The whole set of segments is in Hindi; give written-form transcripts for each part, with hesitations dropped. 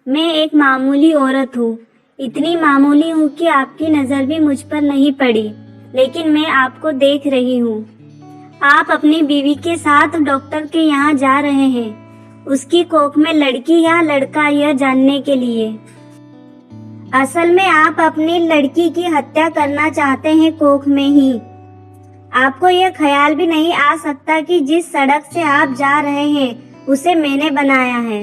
मैं एक मामूली औरत हूँ। इतनी मामूली हूँ कि आपकी नजर भी मुझ पर नहीं पड़ी, लेकिन मैं आपको देख रही हूँ। आप अपनी बीवी के साथ डॉक्टर के यहाँ जा रहे हैं, उसकी कोख में लड़की या लड़का यह जानने के लिए। असल में आप अपनी लड़की की हत्या करना चाहते हैं कोख में ही। आपको यह ख्याल भी नहीं आ सकता कि जिस सड़क से आप जा रहे हैं उसे मैंने बनाया है।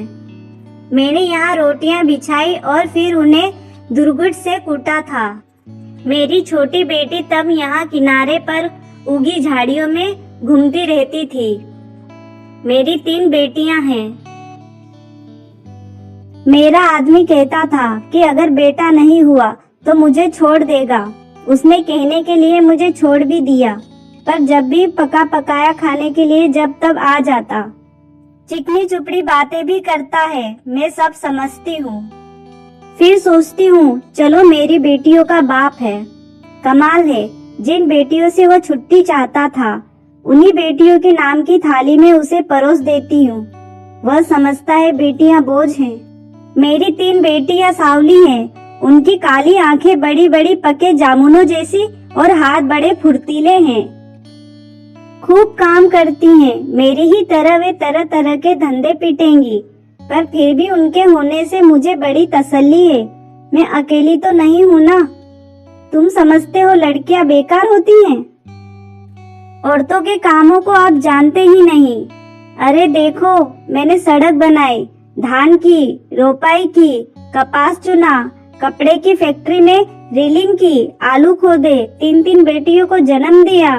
मैंने यहाँ रोटियां बिछाई और फिर उन्हें दुर्गुट से कूटा था। मेरी छोटी बेटी तब यहाँ किनारे पर उगी झाड़ियों में घूमती रहती थी। मेरी 3 बेटियां हैं। मेरा आदमी कहता था कि अगर बेटा नहीं हुआ तो मुझे छोड़ देगा। उसने कहने के लिए मुझे छोड़ भी दिया, पर जब भी पका पकाया खाने के लिए जब तब आ जाता। चिकनी चुपड़ी बातें भी करता है, मैं सब समझती हूँ। फिर सोचती हूँ चलो मेरी बेटियों का बाप है। कमाल है, जिन बेटियों से वो छुट्टी चाहता था उन्हीं बेटियों के नाम की थाली में उसे परोस देती हूँ। वह समझता है बेटियां बोझ हैं। मेरी 3 बेटियां सावली हैं। उनकी काली आंखें बड़ी बड़ी पके जामुनों जैसी और हाथ बड़े फुर्तीले हैं। खूब काम करती हैं। मेरी ही तरह वे तरह तरह के धंधे पिटेंगी, पर फिर भी उनके होने से मुझे बड़ी तसल्ली है। मैं अकेली तो नहीं हूँ ना। तुम समझते हो लड़कियां बेकार होती हैं? औरतों के कामों को आप जानते ही नहीं। अरे देखो, मैंने सड़क बनाई, धान की रोपाई की, कपास चुना, कपड़े की फैक्ट्री में रीलिंग की, आलू खोदे, 3 बेटियों को जन्म दिया,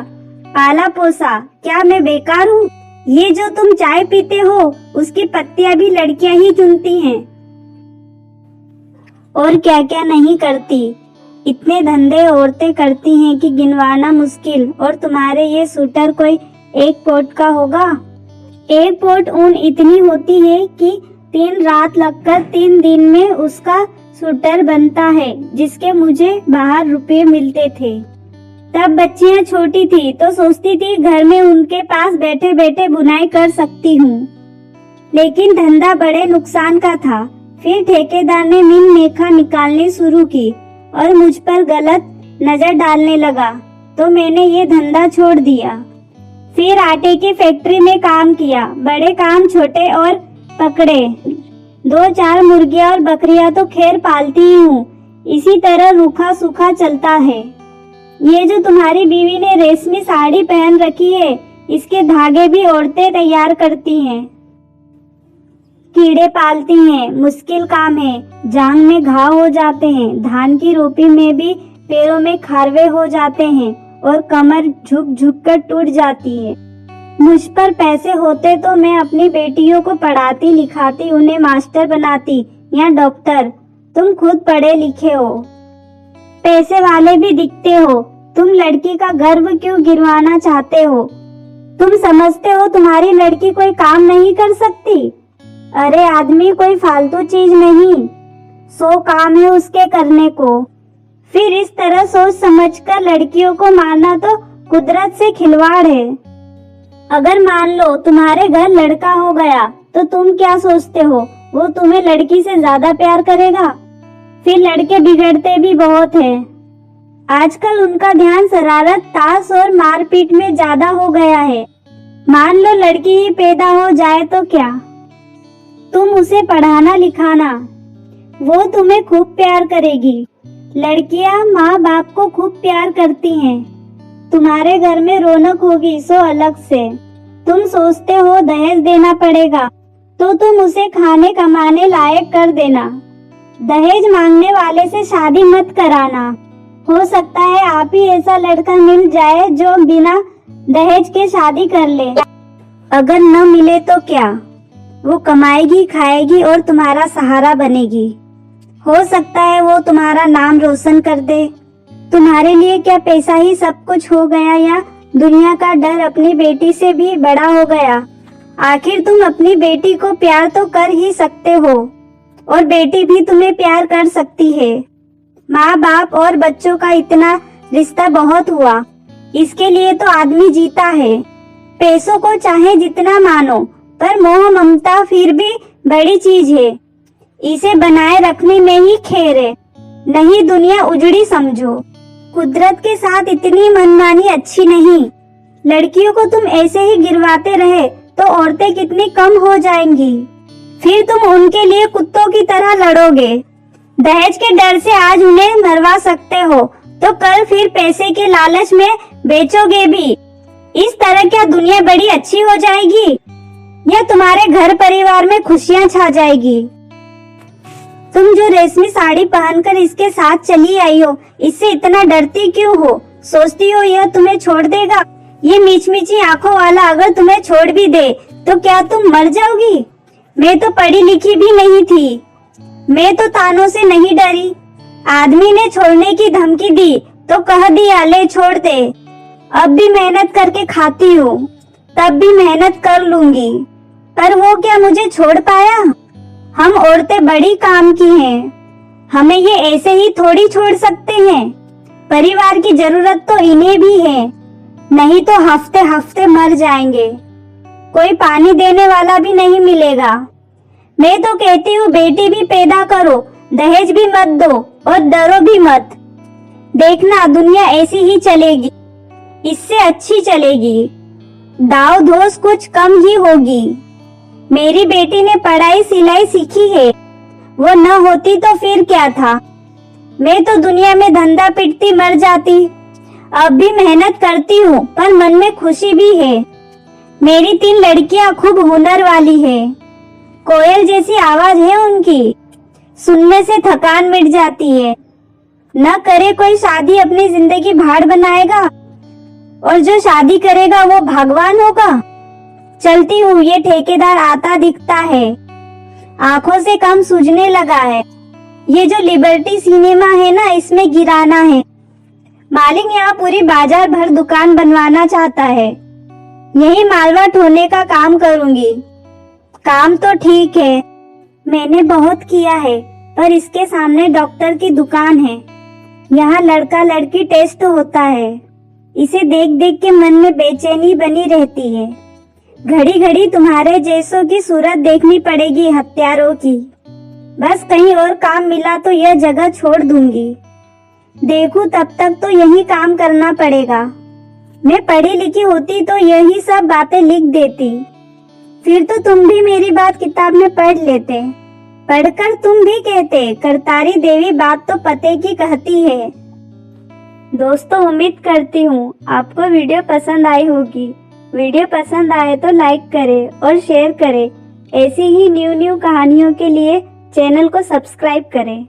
पाला पोसा। क्या मैं बेकार हूँ? ये जो तुम चाय पीते हो उसकी पत्तियां भी लड़कियां ही चुनती हैं। और क्या क्या नहीं करती। इतने धंधे औरतें करती हैं कि गिनवाना मुश्किल। और तुम्हारे ये सूटर कोई 1 पोट का होगा। 1 पोट ऊन इतनी होती है कि 3 रात लगकर 3 दिन में उसका सूटर बनता है, जिसके मुझे बाहर रुपए मिलते थे। तब बच्चियां छोटी थी तो सोचती थी घर में उनके पास बैठे बैठे बुनाई कर सकती हूँ, लेकिन धंधा बड़े नुकसान का था। फिर ठेकेदार ने मीन मेखा निकालनी शुरू की और मुझ पर गलत नजर डालने लगा, तो मैंने ये धंधा छोड़ दिया। फिर आटे की फैक्ट्री में काम किया। बड़े काम छोटे और पकड़े। 2-4 मुर्गियां और बकरियां तो खैर पालती ही हूँ। इसी तरह रूखा सूखा चलता है। ये जो तुम्हारी बीवी ने रेशमी साड़ी पहन रखी है, इसके धागे भी औरतें तैयार करती हैं। कीड़े पालती हैं, मुश्किल काम है। जांग में घाव हो जाते हैं। धान की रोपी में भी पैरों में खारवे हो जाते हैं और कमर झुक झुक कर टूट जाती है। मुझ पर पैसे होते तो मैं अपनी बेटियों को पढ़ाती लिखाती, उन्हें मास्टर बनाती या डॉक्टर। तुम खुद पढ़े लिखे हो, पैसे वाले भी दिखते हो। तुम लड़की का गर्व क्यों गिरवाना चाहते हो? तुम समझते हो तुम्हारी लड़की कोई काम नहीं कर सकती? अरे आदमी कोई फालतू चीज नहीं, 100 काम है उसके करने को। फिर इस तरह सोच समझकर लड़कियों को मारना तो कुदरत से खिलवाड़ है। अगर मान लो तुम्हारे घर लड़का हो गया तो तुम क्या सोचते हो? वो तुम्हें लड़की से ज्यादा प्यार करेगा? फिर लड़के बिगड़ते भी बहुत हैं। आजकल उनका ध्यान शरारत, ताश और मारपीट में ज्यादा हो गया है। मान लो लड़की ही पैदा हो जाए तो क्या? तुम उसे पढ़ाना लिखाना, वो तुम्हें खूब प्यार करेगी। लड़कियां माँ बाप को खूब प्यार करती हैं। तुम्हारे घर में रौनक होगी सो अलग से। तुम सोचते हो दहेज देना पड़ेगा, तो तुम उसे खाने कमाने लायक कर देना। दहेज मांगने वाले से शादी मत कराना। हो सकता है आप ही ऐसा लड़का मिल जाए जो बिना दहेज के शादी कर ले। अगर न मिले तो क्या? वो कमाएगी, खाएगी और तुम्हारा सहारा बनेगी। हो सकता है वो तुम्हारा नाम रोशन कर दे। तुम्हारे लिए क्या पैसा ही सब कुछ हो गया, या दुनिया का डर अपनी बेटी से भी बड़ा हो गया? आखिर तुम अपनी बेटी को प्यार तो कर ही सकते हो, और बेटी भी तुम्हें प्यार कर सकती है। माँ बाप और बच्चों का इतना रिश्ता बहुत हुआ। इसके लिए तो आदमी जीता है। पैसों को चाहे जितना मानो, पर मोह ममता फिर भी बड़ी चीज है। इसे बनाए रखने में ही खेर है, नहीं दुनिया उजड़ी समझो। कुदरत के साथ इतनी मनमानी अच्छी नहीं। लड़कियों को तुम ऐसे ही गिरवाते रहे तो औरतें कितनी कम हो जाएंगी। फिर तुम उनके लिए कुत्तों की तरह लड़ोगे। दहेज के डर से आज उन्हें मरवा सकते हो तो कल फिर पैसे के लालच में बेचोगे भी। इस तरह क्या दुनिया बड़ी अच्छी हो जाएगी या तुम्हारे घर परिवार में खुशियां छा जाएगी। तुम जो रेशमी साड़ी पहनकर इसके साथ चली आई हो, इससे इतना डरती क्यों हो? सोचती हो यह तुम्हें छोड़ देगा? ये मीची आंखों वाला अगर तुम्हें छोड़ भी दे तो क्या तुम मर जाओगी? मैं तो पढ़ी लिखी भी नहीं थी, मैं तो तानों से नहीं डरी। आदमी ने छोड़ने की धमकी दी तो कह दिया ले छोड़ दे। अब भी मेहनत करके खाती हूँ, तब भी मेहनत कर लूंगी। पर वो क्या मुझे छोड़ पाया? हम औरतें बड़ी काम की हैं, हमें ये ऐसे ही थोड़ी छोड़ सकते हैं। परिवार की जरूरत तो इन्हें भी है, नहीं तो हफ्ते हफ्ते मर जाएंगे। कोई पानी देने वाला भी नहीं मिलेगा। मैं तो कहती हूँ बेटी भी पैदा करो, दहेज भी मत दो और डरो भी मत। देखना दुनिया ऐसी ही चलेगी, इससे अच्छी चलेगी। दाव धोस कुछ कम ही होगी। मेरी बेटी ने पढ़ाई सिलाई सीखी है, वो न होती तो फिर क्या था। मैं तो दुनिया में धंधा पिटती मर जाती। अब भी मेहनत करती हूँ पर मन में खुशी भी है। मेरी 3 लड़कियाँ खूब हुनर वाली है, कोयल जैसी आवाज है उनकी, सुनने से थकान मिट जाती है। न करे कोई शादी अपनी जिंदगी भाड़ बनाएगा और जो शादी करेगा वो भगवान होगा। चलती हूँ, ये ठेकेदार आता दिखता है, आंखों से कम सूझने लगा है। ये जो लिबर्टी सिनेमा है ना, इसमें गिराना है। मालिक यहाँ पूरी बाजार भर दुकान बनवाना चाहता है। यही मालवा ढोने का काम करूंगी। काम तो ठीक है, मैंने बहुत किया है, पर इसके सामने डॉक्टर की दुकान है। यहाँ लड़का लड़की टेस्ट होता है। इसे देख देख के मन में बेचैनी बनी रहती है। घड़ी घड़ी तुम्हारे जैसों की सूरत देखनी पड़ेगी हत्यारों की। बस कहीं और काम मिला तो यह जगह छोड़ दूंगी। देखूं तब तक तो यही काम करना पड़ेगा। मैं पढ़ी लिखी होती तो यही सब बातें लिख देती, फिर तो तुम भी मेरी बात किताब में पढ़ लेते। पढ़कर तुम भी कहते करतारी देवी बात तो पते की कहती है। दोस्तों, उम्मीद करती हूँ आपको वीडियो पसंद आई होगी। वीडियो पसंद आए तो लाइक करें और शेयर करें। ऐसी ही न्यू कहानियों के लिए चैनल को सब्सक्राइब करें।